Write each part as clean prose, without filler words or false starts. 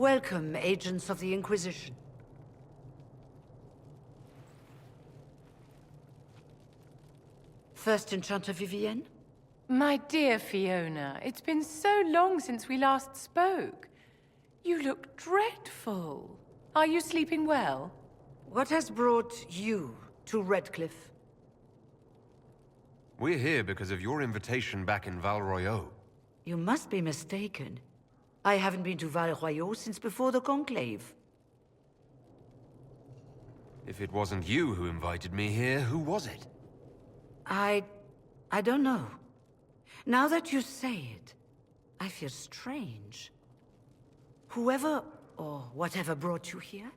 Welcome, agents of the Inquisition. First Enchanter Vivienne? My dear Fiona, it's been so long since we last spoke. You look dreadful. Are you sleeping well? What has brought you to Redcliffe? We're here because of your invitation back in Val Royeaux. You must be mistaken. I haven't been to Val Royeaux since before the Conclave. If it wasn't you who invited me here, who was it? I don't know. Now that you say it, I feel strange. Whoever or whatever brought you here,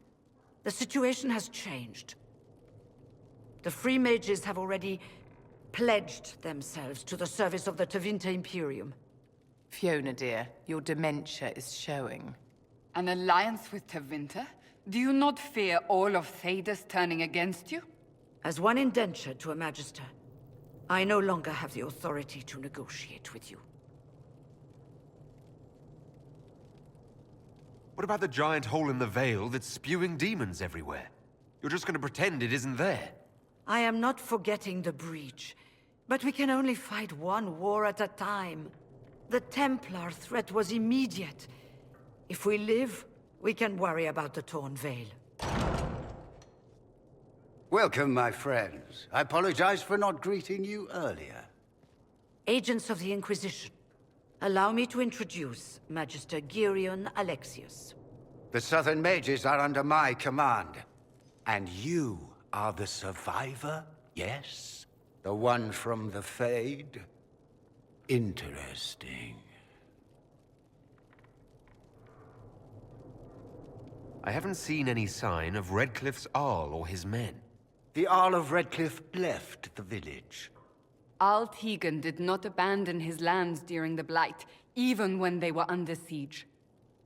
the situation has changed. The Free Mages have already pledged themselves to the service of the Tevinter Imperium. Fiona, dear, your dementia is showing. An alliance with Tevinter? Do you not fear all of Thedas turning against you? As one indentured to a Magister, I no longer have the authority to negotiate with you. What about the giant hole in the veil that's spewing demons everywhere? You're just gonna pretend it isn't there? I am not forgetting the breach, but we can only fight one war at a time. The Templar threat was immediate. If we live, we can worry about the Torn Veil. Welcome, my friends. I apologize for not greeting you earlier. Agents of the Inquisition, allow me to introduce Magister Geirion Alexius. The Southern Mages are under my command. And you are the survivor, yes? The one from the Fade? Interesting. I haven't seen any sign of Redcliffe's Arl or his men. The Arl of Redcliffe left the village. Arl Tegan did not abandon his lands during the Blight, even when they were under siege.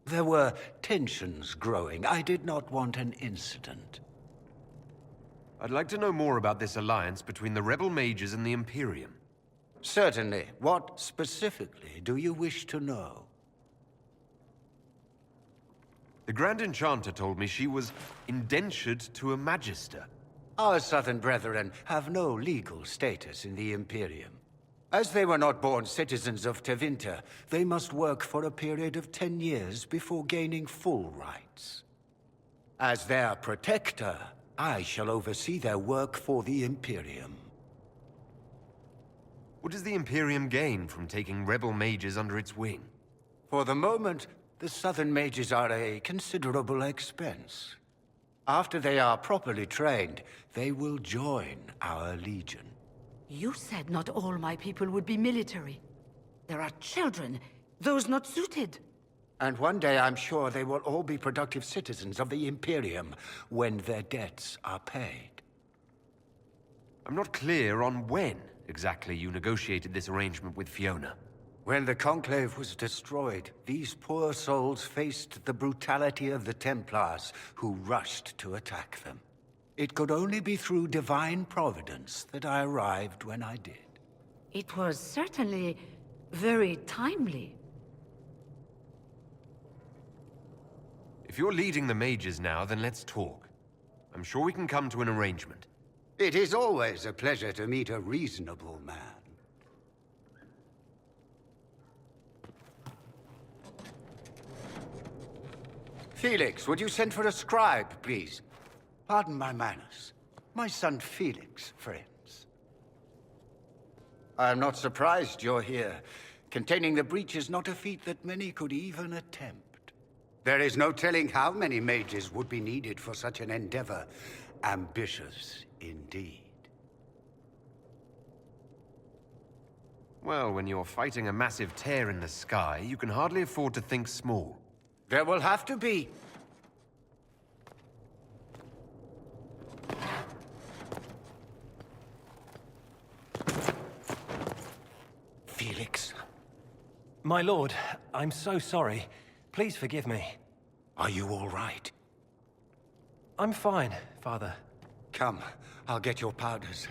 There were tensions growing. I did not want an incident. I'd like to know more about this alliance between the rebel mages and the Imperium. Certainly. What specifically do you wish to know? The Grand Enchanter told me she was indentured to a Magister. Our Southern brethren have no legal status in the Imperium. As they were not born citizens of Tevinter, they must work for a period of 10 years before gaining full rights. As their protector, I shall oversee their work for the Imperium. What does the Imperium gain from taking rebel mages under its wing? For the moment, the Southern Mages are a considerable expense. After they are properly trained, they will join our Legion. You said not all my people would be military. There are children, those not suited. And one day I'm sure they will all be productive citizens of the Imperium when their debts are paid. I'm not clear on when exactly you negotiated this arrangement with Fiona. When the Conclave was destroyed, these poor souls faced the brutality of the Templars, who rushed to attack them. It could only be through divine providence that I arrived when I did. It was certainly very timely. If you're leading the mages now, then let's talk. I'm sure we can come to an arrangement. It is always a pleasure to meet a reasonable man. Felix, would you send for a scribe, please? Pardon my manners. My son Felix, friends. I am not surprised you're here. Containing the breach is not a feat that many could even attempt. There is no telling how many mages would be needed for such an endeavor. Ambitious indeed. Well, when you're fighting a massive tear in the sky, you can hardly afford to think small. There will have to be. Felix. My lord, I'm so sorry. Please forgive me. Are you all right? I'm fine, Father. Come, I'll get your powders.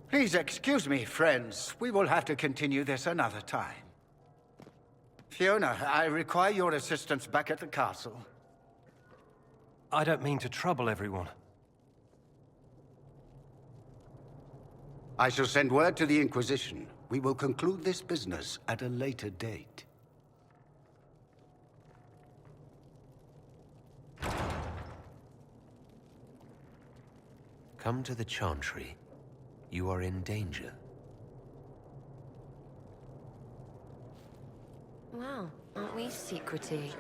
Please excuse me, friends. We will have to continue this another time. Fiona, I require your assistance back at the castle. I don't mean to trouble everyone. I shall send word to the Inquisition. We will conclude this business at a later date. Come to the Chantry. You are in danger. Wow, aren't we secretive?